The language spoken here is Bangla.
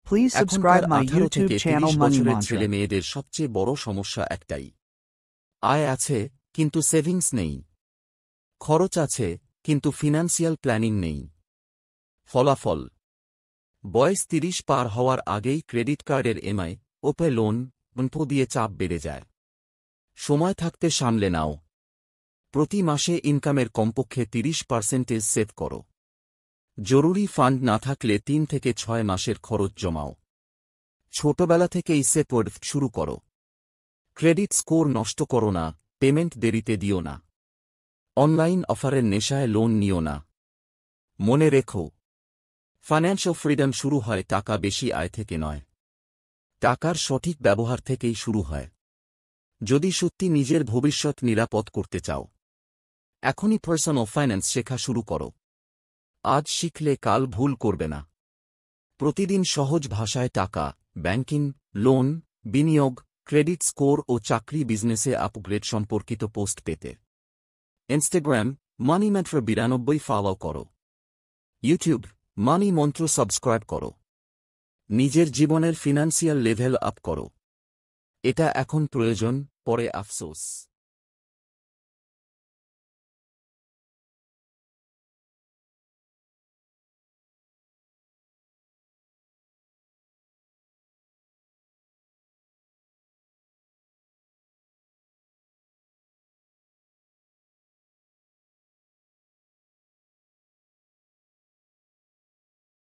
Please এখনকার subscribe my 18 YouTube থেকে channel 30 Money বছরের Mantra. ছেলে মেয়েদের সবচেয়ে বড় সমস্যা একটাই। আয় আছে কিন্তু সেভিংস নেই। খরচ আছে কিন্তু ফিনান্সিয়াল প্ল্যানিং নেই। ফলাফল: বয়স 30 পার হওয়ার আগেই ক্রেডিট কার্ডের এমআই, ওপে লোন, দিয়ে চাপ বেড়ে যায়। সময় থাকতে সামলে নাও। প্রতি মাসে ইনকামের কমপক্ষে 30% সেভ করো। জরুরি ফান্ড না থাকলে 3 থেকে 6 মাসের খরচ জমাও। ছোটবেলা থেকেই সেভ শুরু করো। ক্রেডিট স্কোর নষ্ট করো না, পেমেন্ট দেরিতে দিও না। অনলাইন অফারের নেশায় লোন নিও না। মনে রেখো, ফাইন্যান্সিয়াল ফ্রিডম শুরু হয় টাকা বেশি আয় থেকে নয়, টাকার সঠিক ব্যবহার থেকেই শুরু হয়। যদি সত্যি নিজের ভবিষ্যৎ নিরাপদ করতে চাও, এখনই পার্সোনাল ফাইন্যান্স শেখা শুরু করো। আজ শিখলে কাল ভুল করবে না। প্রতিদিন সহজ ভাষায় টাকা, ব্যাংকিং, লোন, বিনিয়োগ, ক্রেডিট স্কোর ও চাকরি বিজনেসে আপগ্রেড সম্পর্কিত পোস্ট পেতে ইনস্টাগ্রাম মানি মন্ত্র 92 ফলো করো। ইউটিউব মানি মন্ত্র সাবস্ক্রাইব করো। নিজের জীবনের ফিনান্সিয়াল লেভেল আপ করো। এটা এখন প্রয়োজন, পরে আফসোস।